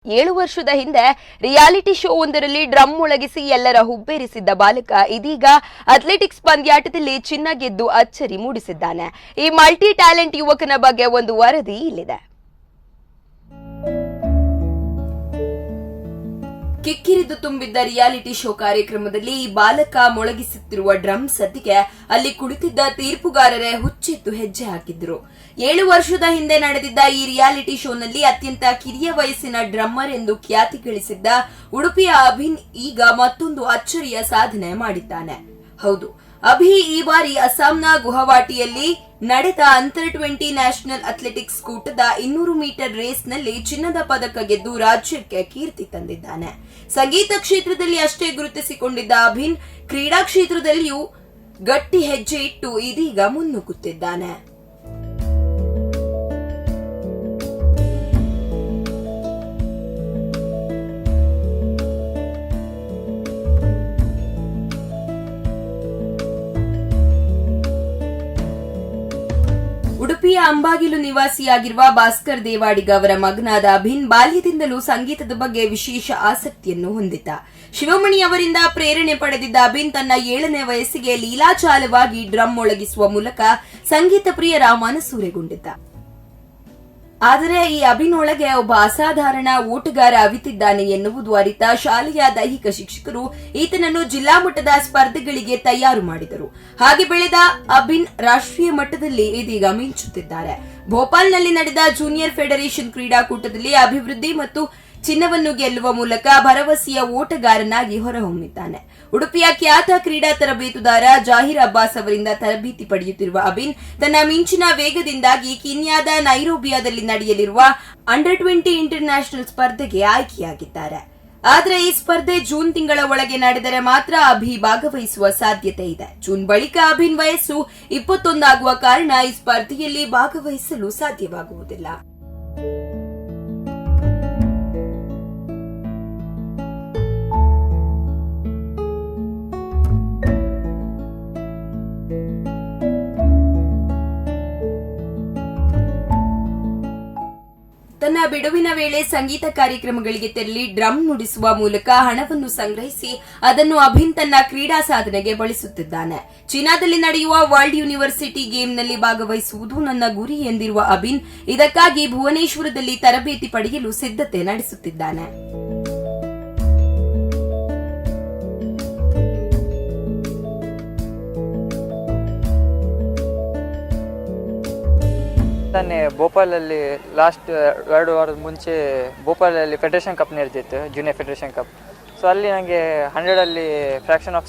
7 ವರ್ಷದ ಹಿಂದೆ reality show ಒಂದರಲ್ಲಿ ಡ್ರಮ್ ಮೊಳಗಿಸಿ ಎಲ್ಲರ ಹುಬ್ಬೇರಿಸಿದ್ದ ಬಾಲಕ ಇದೀಗ ಅಥ್ಲೆಟಿಕ್ಸ್ ಪಂದ್ಯಾಟದಲ್ಲಿ ಚಿನ್ನ ಗೆದ್ದು ಅಚ್ಚರಿ ಮೂಡಿಸಿದ್ದಾನೆ. ಈ ಮಲ್ಟಿ ಟ್ಯಾಲೆಂಟ್ ಯುವಕನ ಬಗ್ಗೆ ಒಂದು ವರದಿ ಇಲ್ಲಿದೆ. ಕಿಕ್ಕಿರಿದು ತುಂಬಿದ್ದ ರಿಯಾಲಿಟಿ ಶೋ ಕಾರ್ಯಕ್ರಮದಲ್ಲಿ ಈ ಬಾಲಕ ಮೊಳಗಿಸುತ್ತಿರುವ ಡ್ರಮ್ ಸದ್ದಿಗೆ ಅಲ್ಲಿ ಕುಳಿತಿದ್ದ ತೀರ್ಪುಗಾರರೇ ಹುಚ್ಚೆತ್ತು ಹೆಜ್ಜೆ ಹಾಕಿದ್ರು. 7 ವರ್ಷದ ಹಿಂದೆ ನಡೆದಿದ್ದ ಈ ರಿಯಾಲಿಟಿ ಶೋನಲ್ಲಿ ಅತ್ಯಂತ ಕಿರಿಯ ವಯಸ್ಸಿನ ಡ್ರಮ್ಮರ್ ಎಂದು ಖ್ಯಾತಿ ಗಳಿಸಿದ್ದ ಉಡುಪಿಯ ಅಭಿನ್ ಈಗ ಮತ್ತೊಂದು ಅಚ್ಚರಿಯ ಸಾಧನೆ ಮಾಡಿದ್ದಾನೆ. ಹೌದು, ಅಭಿ ಈ ಬಾರಿ ಅಸ್ಸಾಂನ ಗುವಾಹಟಿಯಲ್ಲಿ ನಡೆದ ಅಂಡರ್ 20 ನ್ಯಾಷನಲ್ ಅಥ್ಲೆಟಿಕ್ಸ್ ಕೂಟದ 200 ಮೀಟರ್ ರೇಸ್ನಲ್ಲಿ ಚಿನ್ನದ ಪದಕ ಗೆದ್ದು ರಾಜ್ಯಕ್ಕೆ ಕೀರ್ತಿ ತಂದಿದ್ದಾನೆ. ಸಂಗೀತ ಕ್ಷೇತ್ರದಲ್ಲಿ ಅಷ್ಟೇ ಗುರುತಿಸಿಕೊಂಡಿದ್ದ ಅಭಿನ್ ಕ್ರೀಡಾ ಕ್ಷೇತ್ರದಲ್ಲಿಯೂ ಗಟ್ಟಿ ಹೆಜ್ಜೆ ಇಟ್ಟು ಇದೀಗ ಮುನ್ನುಗ್ಗುತ್ತಿದ್ದಾನೆ. ಉಡುಪಿಯ ಅಂಬಾಗಿಲು ನಿವಾಸಿಯಾಗಿರುವ ಭಾಸ್ಕರ್ ದೇವಾಡಿಗ ಅವರ ಮಗನಾದ ಅಭಿನ್ ಬಾಲ್ಯದಿಂದಲೂ ಸಂಗೀತದ ಬಗ್ಗೆ ವಿಶೇಷ ಆಸಕ್ತಿಯನ್ನು ಹೊಂದಿದ್ದ. ಶಿವಮಣಿ ಅವರಿಂದ ಪ್ರೇರಣೆ ಪಡೆದಿದ್ದ ಅಭಿನ್ ತನ್ನ 7ನೇ ವಯಸ್ಸಿಗೆ ಲೀಲಾಚಾಲವಾಗಿ ಡ್ರಮ್ ಮೊಳಗಿಸುವ ಮೂಲಕ ಸಂಗೀತ ಪ್ರಿಯರ ಮನಸೂರೆಗೊಂಡಿದ್ದ. ಆದರೆ ಈ ಅಭಿನೊಳಗೆ ಒಬ್ಬ ಅಸಾಧಾರಣ ಓಟಗಾರ ಅವಿತಿದ್ದಾನೆ ಎನ್ನುವುದು ಅರಿತ ಶಾಲೆಯ ದೈಹಿಕ ಶಿಕ್ಷಕರು ಈತನನ್ನು ಜಿಲ್ಲಾ ಮಟ್ಟದ ಸ್ಪರ್ಧೆಗಳಿಗೆ ತಯಾರು ಮಾಡಿದರು. ಹಾಗೆ ಬೆಳೆದ ಅಭಿನ್ ರಾಷ್ಟ್ರೀಯ ಮಟ್ಟದಲ್ಲಿ ಇದೀಗ ಮಿಂಚುತ್ತಿದ್ದಾರೆ. ಭೋಪಾಲ್ನಲ್ಲಿ ನಡೆದ ಜೂನಿಯರ್ ಫೆಡರೇಷನ್ ಕ್ರೀಡಾಕೂಟದಲ್ಲಿ ಅಭಿವೃದ್ಧಿ ಮತ್ತು ಚಿನ್ನವನ್ನು ಗೆಲ್ಲುವ ಮೂಲಕ ಭರವಸೆಯ ಓಟಗಾರನಾಗಿ ಹೊರಹೊಮ್ಮಿದ್ದಾನೆ. ಉಡುಪಿಯ ಖ್ಯಾತ ಕ್ರೀಡಾ ತರಬೇತುದಾರ ಜಾಹಿರ್ ಅಬ್ಬಾಸ್ ಅವರಿಂದ ತರಬೇತಿ ಪಡೆಯುತ್ತಿರುವ ಅಭಿನ್ ತನ್ನ ಮಿಂಚಿನ ವೇಗದಿಂದಾಗಿ ಕೀನ್ಯಾದ ನೈರೋಬಿಯಾದಲ್ಲಿ ನಡೆಯಲಿರುವ ಅಂಡರ್ 20 ಇಂಟರ್ ನ್ಯಾಷನಲ್ ಸ್ಪರ್ಧೆಗೆ ಆಯ್ಕೆಯಾಗಿದ್ದಾರೆ. ಆದರೆ ಈ ಸ್ಪರ್ಧೆ ಜೂನ್ ತಿಂಗಳ ಒಳಗೆ ನಡೆದರೆ ಮಾತ್ರ ಅಭಿ ಭಾಗವಹಿಸುವ ಸಾಧ್ಯತೆ ಇದೆ. ಜೂನ್ ಬಳಿಕ ಅಭಿನ್ ವಯಸ್ಸು 21 ಆಗುವ ಕಾರಣ ಈ ಸ್ಪರ್ಧೆಯಲ್ಲಿ ಭಾಗವಹಿಸಲು ಸಾಧ್ಯವಾಗುವುದಿಲ್ಲ. ತನ್ನ ಬಿಡುವಿನ ವೇಳೆ ಸಂಗೀತ ಕಾರ್ಯಕ್ರಮಗಳಿಗೆ ತೆರಳಿ ಡ್ರಮ್ ನುಡಿಸುವ ಮೂಲಕ ಹಣವನ್ನು ಸಂಗ್ರಹಿಸಿ ಅದನ್ನು ಅಭಿನ್ ತನ್ನ ಕ್ರೀಡಾ ಸಾಧನೆಗೆ ಬಳಸುತ್ತಿದ್ದಾನೆ. ಚೀನಾದಲ್ಲಿ ನಡೆಯುವ ವರ್ಲ್ಡ್ ಯೂನಿವರ್ಸಿಟಿ ಗೇಮ್ನಲ್ಲಿ ಭಾಗವಹಿಸುವುದು ನನ್ನ ಗುರಿ ಎಂದಿರುವ ಅಭಿನ್ ಇದಕ್ಕಾಗಿ ಭುವನೇಶ್ವರದಲ್ಲಿ ತರಬೇತಿ ಪಡೆಯಲು ಸಿದ್ಧತೆ ನಡೆಸುತ್ತಿದ್ದಾನೆ. ತಾನೇ ಭೋಪಾಲಲ್ಲಿ ಲಾಸ್ಟ್ 2 ವಾರದ ಮುಂಚೆ ಭೋಪಾಲಲ್ಲಿ ಫೆಡರೇಷನ್ ಕಪ್ ನಡೆದಿತ್ತು, ಜೂನಿಯರ್ ಫೆಡರೇಷನ್ ಕಪ್. ಸೊ ಅಲ್ಲಿ ನನಗೆ 100ಅಲ್ಲಿ ಫ್ರ್ಯಾಕ್ಷನ್ ಆಫ್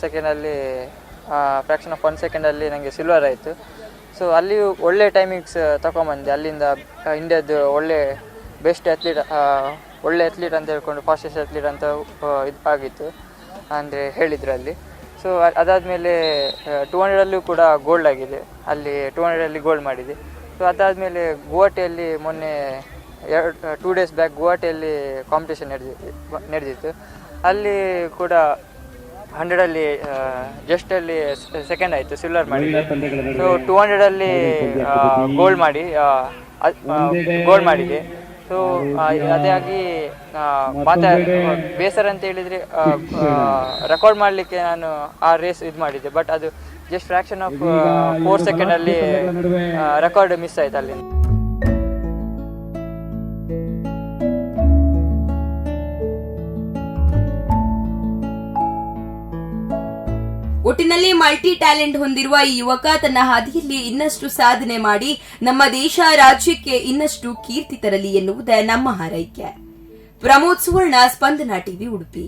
1 ಸೆಕೆಂಡಲ್ಲಿ ನನಗೆ ಸಿಲ್ವರ್ ಆಯಿತು. ಸೊ ಅಲ್ಲಿ ಒಳ್ಳೆ ಟೈಮಿಂಗ್ಸ್ ತಗೊಂಬಂದೆ. ಅಲ್ಲಿಂದ ಇಂಡಿಯಾದ ಒಳ್ಳೆ ಬೆಸ್ಟ್ ಒಳ್ಳೆ ಅಥ್ಲೀಟ್ ಅಂತ ಹೇಳ್ಕೊಂಡು ಫಾಸ್ಟೆಸ್ಟ್ ಅಥ್ಲೀಟ್ ಅಂತ ಆಗಿತ್ತು ಅಂದರೆ ಹೇಳಿದ್ರು ಅಲ್ಲಿ. ಸೊ ಅದಾದಮೇಲೆ 200ಅಲ್ಲೂ ಕೂಡ ಗೋಲ್ಡ್ ಆಗಿದೆ. ಅಲ್ಲಿ 200ಅಲ್ಲಿ ಗೋಲ್ಡ್ ಮಾಡಿದೆ. ಸೊ ಅದಾದಮೇಲೆ ಗುವಾಹಟಿಯಲ್ಲಿ ಮೊನ್ನೆ 2 ಡೇಸ್ ಬ್ಯಾಕ್ ಗುವಾಹಟಿಯಲ್ಲಿ ಕಾಂಪಿಟೇಷನ್ ನಡೆದಿತ್ತು. ಅಲ್ಲಿ ಕೂಡ 100ಅಲ್ಲಿ ಜಸ್ಟಲ್ಲಿ ಸೆಕೆಂಡ್ ಆಯಿತು, ಸಿಲ್ವರ್ ಮಾಡಿದೆ. ಸೊ 200ಅಲ್ಲಿ ಗೋಲ್ಡ್ ಮಾಡಿದೆ. ಸೊ ಅದಾಗಿ ಬೇಸರ ಅಂತ ಹೇಳಿದರೆ ರೆಕಾರ್ಡ್ ಮಾಡಲಿಕ್ಕೆ ನಾನು ಆ ರೇಸ್ ಇದು ಮಾಡಿದ್ದೆ. ಬಟ್ ಅದು ಜಸ್ಟ್ ಫ್ರ್ಯಾಕ್ಷನ್ ಆಫ್ 4 ಸೆಕೆಂಡಲ್ಲಿ ರೆಕಾರ್ಡ್ ಮಿಸ್ ಆಯ್ತು ಅಲ್ಲಿ. ಒಟ್ಟಿನಲ್ಲಿ ಮಲ್ಟಿ ಟ್ಯಾಲೆಂಟ್ ಹೊಂದಿರುವ ಈ ಯುವಕ ತನ್ನ ಹಾದಿಯಲ್ಲಿ ಇನ್ನಷ್ಟು ಸಾಧನೆ ಮಾಡಿ ನಮ್ಮ ದೇಶ ರಾಜ್ಯಕ್ಕೆ ಇನ್ನಷ್ಟು ಕೀರ್ತಿ ತರಲಿ ಎನ್ನುವುದೇ ನಮ್ಮ ಹಾರೈಕೆ. ಪ್ರಮೋದ್ ಸುವರ್ಣ, ಸ್ಪಂದನ ಟಿವಿ, ಉಡುಪಿ.